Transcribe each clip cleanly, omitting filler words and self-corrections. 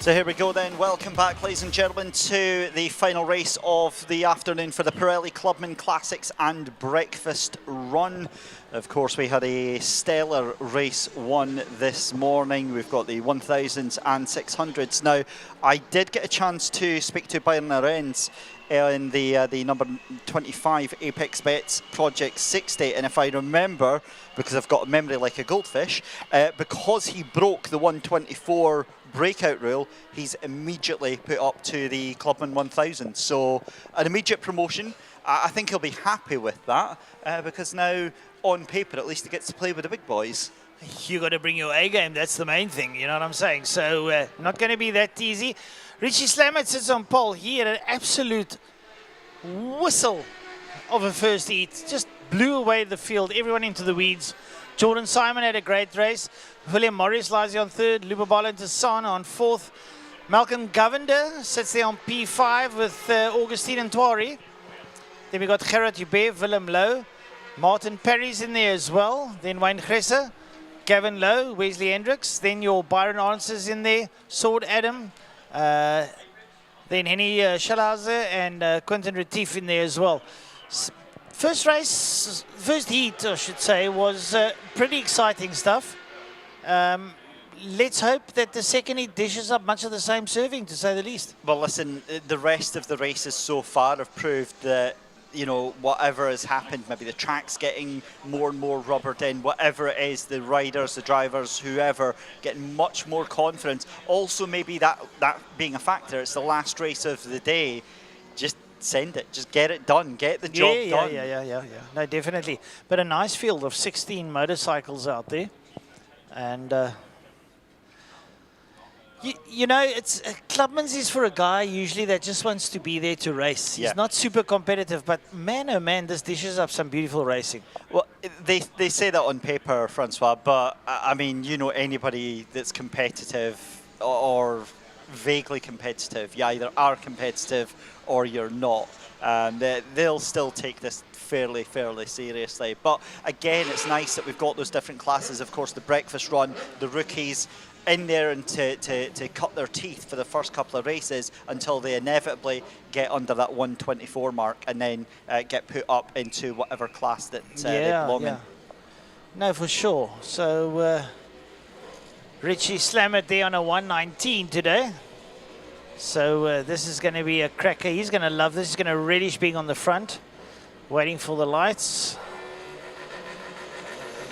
So here we go then, welcome back ladies and gentlemen to the final race of the afternoon for the Pirelli Clubman Classics and Breakfast Run. Of course we had a stellar race one this morning. We've got the 1000s and 600s. Now I did get a chance to speak to Byron Arends in the number 25 Apex Bets Project 60, and if I remember, because I've got a memory like a goldfish, because he broke the 124 breakout rule, he's immediately put up to the Clubman 1000. So an immediate promotion. I think he'll be happy with that because now on paper at least he gets to play with the big boys. You got to bring your A game, that's the main thing, you know what I'm saying? So not going to be that easy. Richie Slamet sits on pole. He had an absolute whistle of a first heat. Just blew away the field, everyone into the weeds. Jordan Simon had a great race. William Morris lies on third. Lubabalo Tasana on fourth. Malcolm Govender sits there on P5 with Augustine and Twari. Then we got Gerard Hubert, Willem Lowe. Martin Perry's in there as well. Then Wayne Gresser, Gavin Lowe, Wesley Hendricks. Then your Byron Arns's in there. Sword Adam. Then Henny Schalhauser and Quentin Retief in there as well. First race, first heat I should say, was pretty exciting stuff. Let's hope that the second heat dishes up much of the same serving, to say the least. Well listen, the rest of the races so far have proved that, you know, whatever has happened, maybe the track's getting more and more rubbered in, whatever it is, the riders, the drivers, whoever, getting much more confidence. Also maybe that being a factor, it's the last race of the day, just send it, just get it done, get the job done. Yeah. No, definitely. But a nice field of 16 motorcycles out there. And you know, it's Clubman's is for a guy usually that just wants to be there to race. He's not super competitive, but man, oh man, this dishes up some beautiful racing. Well, they say that on paper, Francois, but I mean, you know, anybody that's competitive or vaguely competitive, you either are competitive or you're not. They'll still take this fairly seriously. But again, it's nice that we've got those different classes. Of course, the breakfast run, the rookies in there and to cut their teeth for the first couple of races until they inevitably get under that 124 mark and then get put up into whatever class that they belong in. No, for sure. So Richie Slamet there on a 119 today. So this is going to be a cracker. He's going to love this. He's going to relish being on the front, waiting for the lights.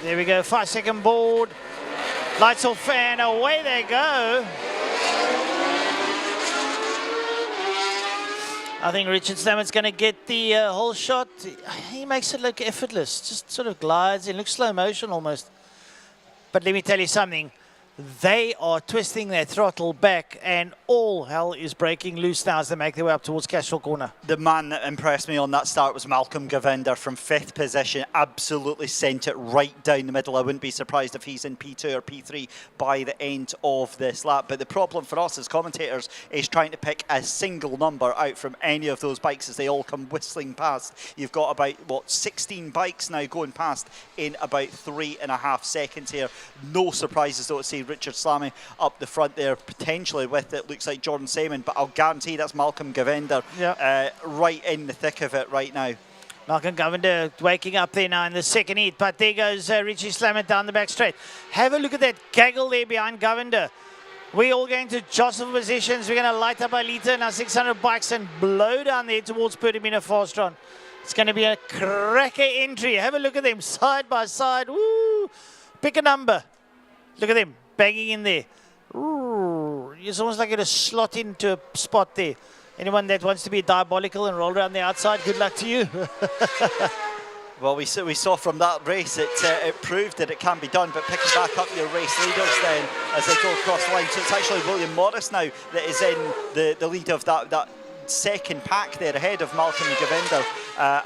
There we go, 5-second board. Lights off and away they go. I think Richard Slamet's going to get the whole shot. He makes it look effortless, just sort of glides in, looks slow motion almost. But let me tell you something. They are twisting their throttle back and all hell is breaking loose now as they make their way up towards Cashel Corner. The man that impressed me on that start was Malcolm Govender from 5th position. Absolutely sent it right down the middle. I wouldn't be surprised if he's in P2 or P3 by the end of this lap. But the problem for us as commentators is trying to pick a single number out from any of those bikes as they all come whistling past. You've got about, what, 16 bikes now going past in about 3.5 seconds here. No surprises though to see Richard Slammy up the front there, potentially with it looks like Jordan Simon, but I'll guarantee that's Malcolm Govender right in the thick of it right now. Malcolm Govender waking up there now in the second heat, but there goes Richie Slamet down the back straight. Have a look at that gaggle there behind Govender. We're all going to jostle positions. We're going to light up Alita and our 600 bikes and blow down there towards Pertamina Fastron. It's going to be a cracker entry. Have a look at them side by side. Woo! Pick a number. Look at them banging in there. Ooh, it's almost like it slot into a spot there. Anyone that wants to be diabolical and roll around the outside, good luck to you. Well, we saw from that race, it proved that it can be done, but picking back up your race leaders then as they go across the line. So it's actually William Morris now that is in the lead of that second pack there ahead of Malcolm Govinder,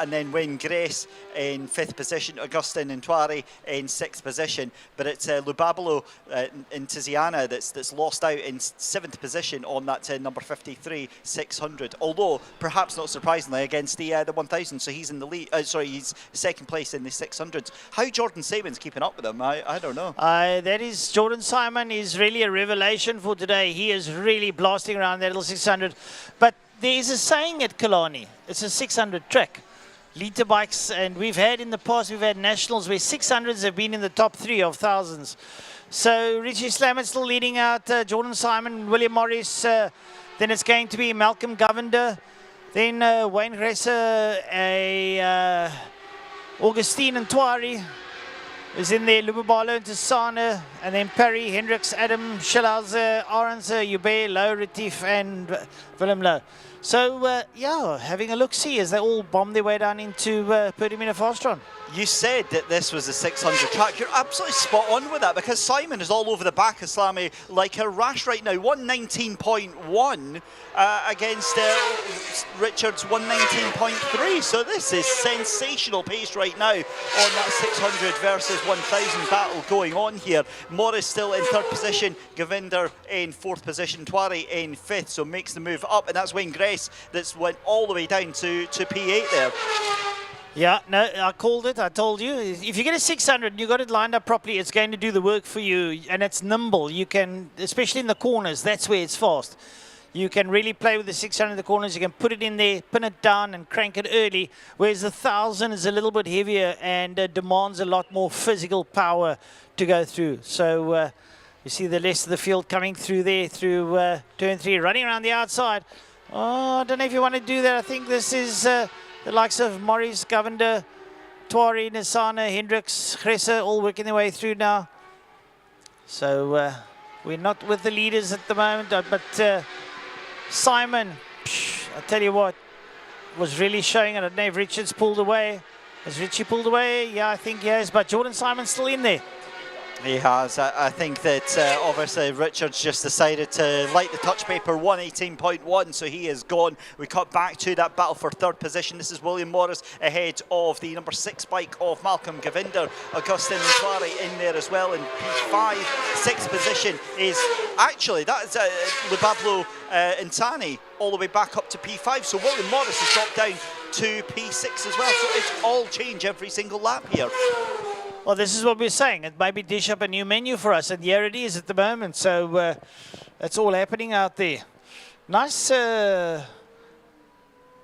and then Wayne Grace in 5th position, Augustin Ntwari in 6th position. But it's Lubabalo in Tiziana that's lost out in 7th position on that number 53 600. Although perhaps not surprisingly against the 1000, so he's in the lead. He's second place in the 600s. How Jordan Saban's keeping up with him, I don't know. That is, Jordan Simon is really a revelation for today. He is really blasting around that little 600. But there is a saying at Killarney, it's a 600 track. Liter bikes, and we've had in the past, we've had nationals where 600s have been in the top 3 of thousands. So Richie Slamet still leading out, Jordan Simon, William Morris, then it's going to be Malcolm Govinder, then Wayne Gresser, Augustine Ntwari is in there, Lubabalo Ntisana, and then Perry, Hendricks, Adam, Schellhauser, Arendse, Joubert, Lowe, Retief, and Willem Lowe. So, yeah, having a look-see as they all bomb their way down into Pirelli Fastron. You said that this was a 600 track. You're absolutely spot on with that, because Simon is all over the back of Slammy like a rash right now. 119.1 against Richard's 119.3. So this is sensational pace right now on that 600 versus 1000 battle going on here. Morris still in 3rd position, Govinder in 4th position, Twari in 5th, so makes the move up, and that's Wayne Grace that's went all the way down to P8 there. Yeah, no, I called it. I told you. If you get a 600 and you got it lined up properly, it's going to do the work for you. And it's nimble. You can, especially in the corners, that's where it's fast. You can really play with the 600 in the corners. You can put it in there, pin it down, and crank it early. Whereas the 1000 is a little bit heavier and demands a lot more physical power to go through. So you see the rest of the field coming through there, through turn 3, running around the outside. Oh, I don't know if you want to do that. I think this is... the likes of Morris, Govinder, Twari, Nisana, Hendricks, Gresser, all working their way through now. So we're not with the leaders at the moment, but Simon, I tell you what, was really showing. I don't know if Richard's pulled away. Has Richie pulled away? Yeah, I think he has, but Jordan Simon's still in there. He has. I think that obviously Richards just decided to light the touch paper, 118.1, so he is gone. We cut back to that battle for 3rd position. This is William Morris ahead of the number 6 bike of Malcolm Govinder. Augustin Ntwari in there as well in P5. 6th position is actually, that is Lubablo Ntani all the way back up to P5. So William Morris has dropped down to P6 as well. So it's all change every single lap here. Well, this is what we're saying. It maybe dish up a new menu for us, and here it is at the moment. So it's all happening out there. Nice, well,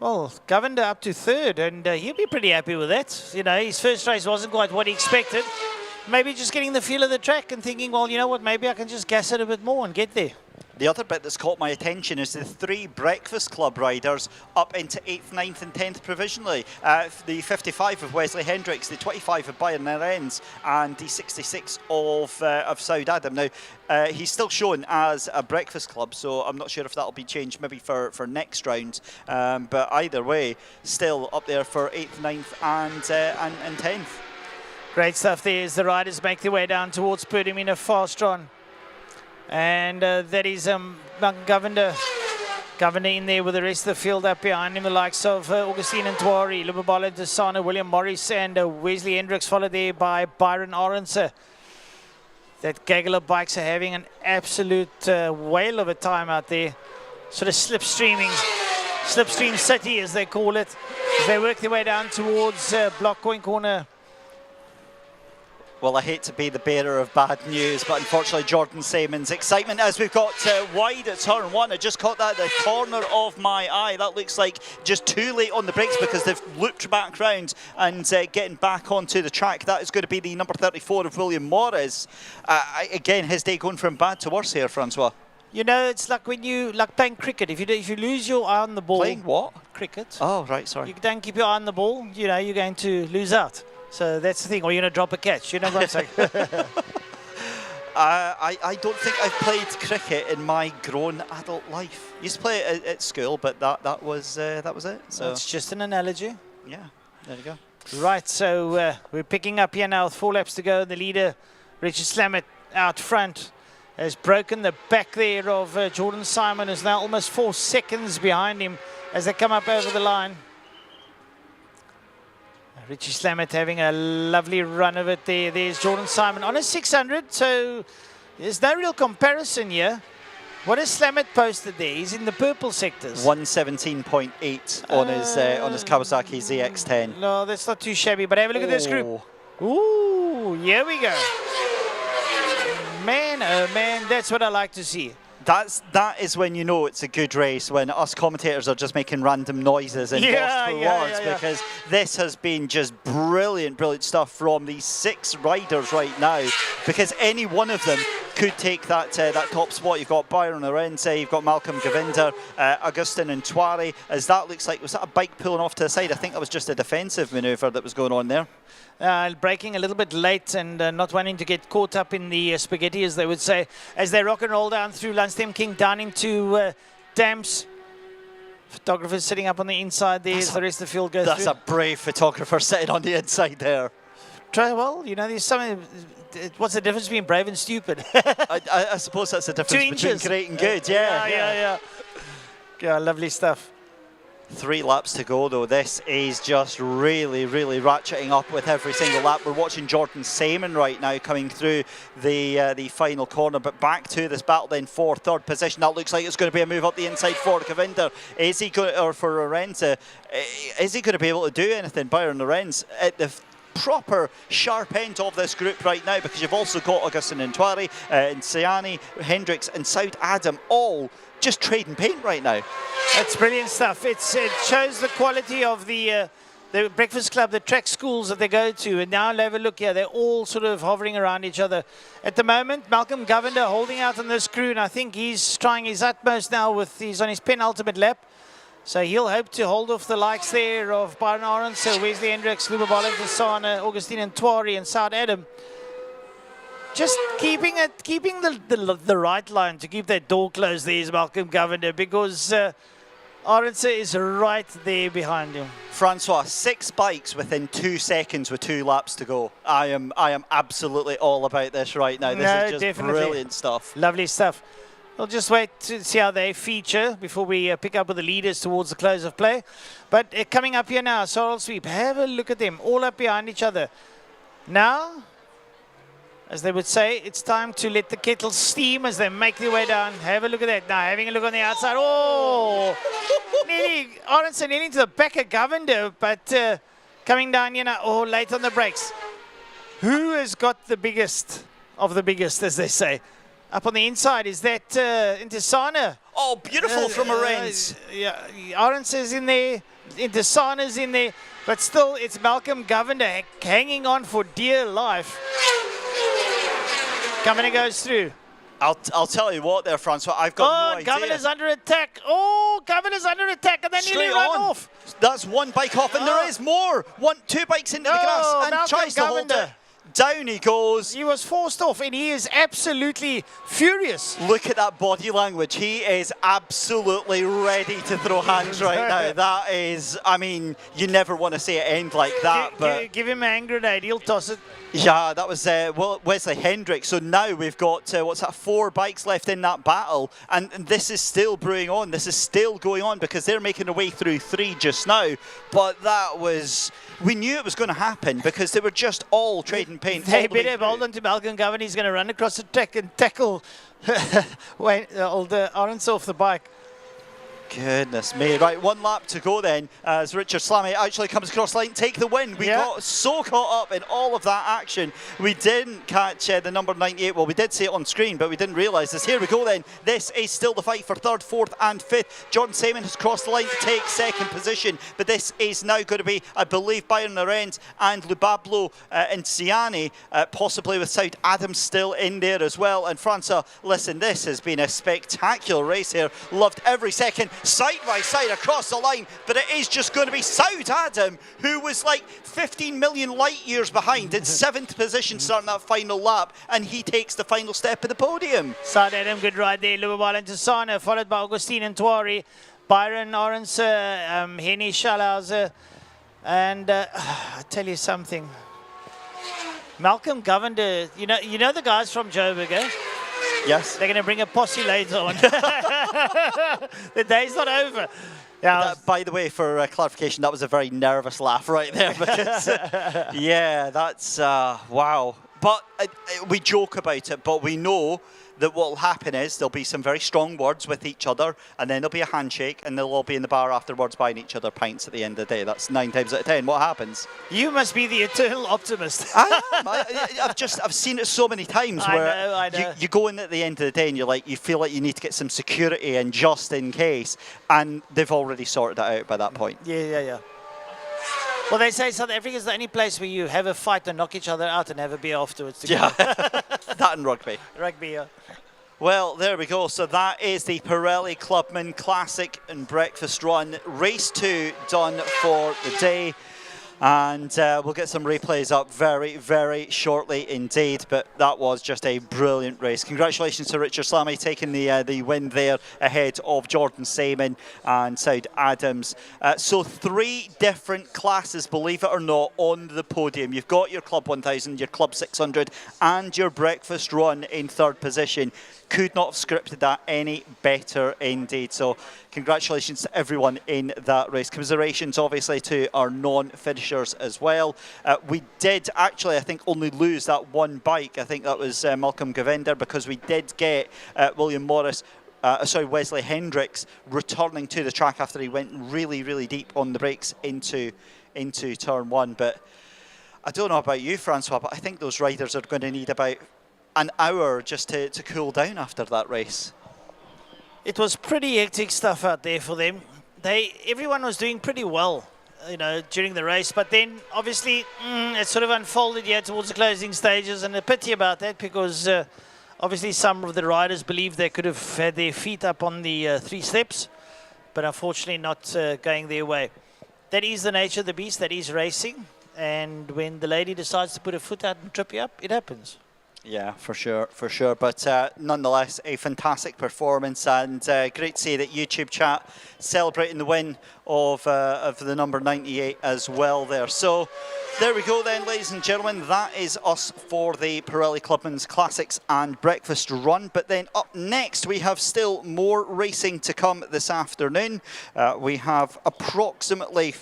Govinder up to 3rd, and he'll be pretty happy with that. You know, his first race wasn't quite what he expected. Maybe just getting the feel of the track and thinking, well, you know what, maybe I can just gas it a bit more and get there. The other bit that's caught my attention is the 3 Breakfast Club riders up into 8th, 9th and 10th provisionally. The 55 of Wesley Hendricks, the 25 of Byron Arends and the 66 of Saud Adam. Now, he's still shown as a Breakfast Club, so I'm not sure if that'll be changed maybe for next round. But either way, still up there for 8th, 9th and 10th. Great stuff there as the riders make their way down towards Pirelli Fastron. And that is Govinder in there with the rest of the field up behind him, the likes of Augustine Ntwari, Lubabalo Ntisana, William Morris, and Wesley Hendricks, followed there by Byron Arendse. That gaggle of bikes are having an absolute whale of a time out there. Sort of slipstream city, as they call it, as they work their way down towards Block Coin Corner. Well, I hate to be the bearer of bad news, but unfortunately Jordan Simon's excitement as we've got wide at turn 1. I just caught that at the corner of my eye. That looks like just too late on the brakes because they've looped back round and getting back onto the track. That is going to be the number 34 of William Morris. Again, his day going from bad to worse here, Francois. You know, it's like when you playing cricket. If you lose your eye on the ball. Playing what? Cricket. Oh, right, sorry. You don't keep your eye on the ball, you know, you're going to lose out. So that's the thing, or you're going to drop a catch, you know what I'm saying? I don't think I've played cricket in my grown adult life. Used to play it at school, but that was it. So it's just an analogy. Yeah, there you go. Right, so we're picking up here now with 4 laps to go. The leader, Richard Slamet, out front, has broken the back there of Jordan Simon, is now almost 4 seconds behind him. as they come up over the line. Richie Slamet having a lovely run of it there. There's Jordan Simon on a 600, so there's no real comparison here. What has Slamet posted there? He's in the purple sectors. 117.8 on his Kawasaki ZX-10. No, that's not too shabby, but have a look at this group. Ooh, here we go. Man, oh man, that's what I like to see. That is when you know it's a good race, when us commentators are just making random noises and lost for words, because this has been just brilliant stuff from these 6 riders right now, because any one of them could take that top spot. You've got Byron Arenze, you've got Malcolm Govinda, Augustin Ntwari, as that looks like, was that a bike pulling off to the side? I think that was just a defensive manoeuvre that was going on there. Braking a little bit late and not wanting to get caught up in the spaghetti, as they would say, as they rock and roll down through Lunstem King down into Damps. Photographers sitting up on the inside there as the rest of the field goes through. That's a brave photographer sitting on the inside there. Well, you know, there's something. What's the difference between brave and stupid? I suppose that's the difference between great and good. Yeah, lovely stuff. 3 laps to go though. This is just really ratcheting up with every single lap. We're watching Jordan Simon right now coming through the final corner, but back to this battle then for 3rd position. That looks like it's going to be a move up the inside for Govinda. Is he going, or for Arenze, is he going to be able to do anything? Byron Arenze at the proper sharp end of this group right now, because you've also got Augustin Ntwari, Siani, Hendricks and South Adam all just trading paint right now. That's brilliant stuff. It shows the quality of the Breakfast Club, the track schools that they go to. And now have a look here. They're all sort of hovering around each other. At the moment, Malcolm Govinda holding out on this crew, and I think he's trying his utmost now he's on his penultimate lap. So he'll hope to hold off the likes there of Byron Arenze, so Wesley Hendricks, Lubabalo Fasana, Augustine Ntwari and South Adam. Just keeping the right line to keep that door closed there is Malcolm Govinda, because Arenze is right there behind him. Francois, 6 bikes within 2 seconds with 2 laps to go. I am absolutely all about this right now. This is just brilliant stuff. Lovely stuff. We'll just wait to see how they feature before we pick up with the leaders towards the close of play. But coming up here now, Sorrel Sweep, have a look at them, all up behind each other. Now, as they would say, it's time to let the kettle steam as they make their way down. Have a look at that now, having a look on the outside. Oh, Arenze nearly to the back of Govinda, but coming down, you know, late on the brakes. Who has got the biggest of the biggest, as they say? Up on the inside, is that Intisana? Oh, beautiful from Arenze. Arenze is in there, Intisana's in there, but still it's Malcolm Govinda hanging on for dear life. Govinda goes through. I'll tell you what there, Francois, I've got no idea. Govinda's under attack. Oh, Govinda's under attack, and then nearly run off. That's 1 bike off, and there is more. 2 bikes into the grass, and Malcolm tries to hold it. Down he goes. He was forced off, and he is absolutely furious. Look at that body language. He is absolutely ready to throw hands right now. That is, I mean, you never want to see it end like that. But give him a hand grenade, he'll toss it. Yeah, that was Wesley Hendricks. So now we've got, 4 bikes left in that battle. And this is still brewing on. This is still going on, because they're making their way through 3 just now. But that was, we knew it was going to happen, because they were just all trading paint. They better hold on to Malcolm Govinda. He's going to run across the track and tackle Arenze off the bike. Goodness me. Right, 1 lap to go then as Richard Slammy actually comes across the line, take the win. We got so caught up in all of that action. We didn't catch the number 98. Well, we did see it on screen, but we didn't realise this. Here we go then. This is still the fight for 3rd, 4th and 5th. Jordan Simon has crossed the line to take 2nd position, but this is now going to be, I believe, Byron Arenze and Lubablo and Siani, possibly with South Adam still in there as well. And Francois, listen, this has been a spectacular race here. Loved every second. Side by side across the line, but it is just going to be South Adam, who was like 15 million light years behind in 7th position starting that final lap, and he takes the final step of the podium. South Adam, good ride there. Lubabalo and Tisana, followed by Augustine Ntwari, Byron Arenze, Henny Schalhauser, and I tell you something, Malcolm Govinda, you know the guys from Joburg, eh? Yes. They're going to bring a posse later on. The day's not over. Yeah, By the way, for clarification, that was a very nervous laugh right there. Because, yeah, that's, wow. But we joke about it, but we know that what will happen is there'll be some very strong words with each other, and then there'll be a handshake, and they'll all be in the bar afterwards buying each other pints at the end of the day. That's 9 times out of 10 what happens. you must be the eternal optimist. I am. I've seen it so many times where I know. You go in at the end of the day and you feel like you need to get some security in just in case, and they've already sorted it out by that point. Yeah. Well, they say South Africa is the only place where you have a fight and knock each other out and have a beer afterwards together. Yeah, that and rugby. Rugby, yeah. Well, there we go. So that is the Pirelli Clubman Classic and Breakfast Run. Race 2 done for the day. And we'll get some replays up very, very shortly indeed. But that was just a brilliant race. Congratulations to Richard Slammy taking the win there ahead of Jordan Seaman and Saud Adams. So 3 different classes, believe it or not, on the podium. You've got your Club 1000, your Club 600 and your Breakfast Run in 3rd position. Could not have scripted that any better indeed. So congratulations to everyone in that race. Commiserations obviously to our non-finishers as well. We did actually, I think, only lose that one bike. I think that was Malcolm Govender, because we did get Wesley Hendricks returning to the track after he went really, really deep on the brakes into turn 1. But I don't know about you, Francois, but I think those riders are going to need about an hour just to cool down after that race. It was pretty hectic stuff out there for them. Everyone was doing pretty well, during the race, but then obviously it sort of unfolded here towards the closing stages, and a pity about that, because obviously some of the riders believed they could have had their feet up on the 3 steps, but unfortunately not going their way. That is the nature of the beast, that is racing, and when the lady decides to put her foot out and trip you up, it happens. Yeah, for sure. But nonetheless, a fantastic performance, and great to see that YouTube chat celebrating the win of the number 98 as well there. So there we go then, ladies and gentlemen. That is us for the Pirelli Clubman's Classics and Breakfast Run. But then up next, we have still more racing to come this afternoon. We have approximately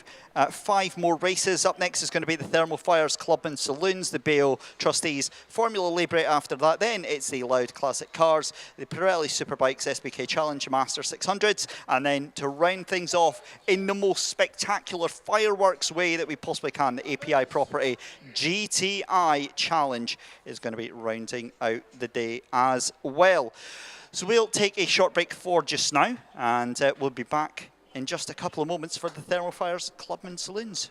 5 more races. Up next is going to be the Thermal Fires Clubman Saloons, the BO Trustees Formula Libre after that. Then it's the Loud Classic Cars, the Pirelli Superbikes SBK Challenge Master 600s, and then to round things off in the most spectacular fireworks way that we possibly can, the API Property GTI Challenge is going to be rounding out the day as well. So we'll take a short break for just now, and we'll be back in just a couple of moments for the Thermal Fires Clubman Saloons.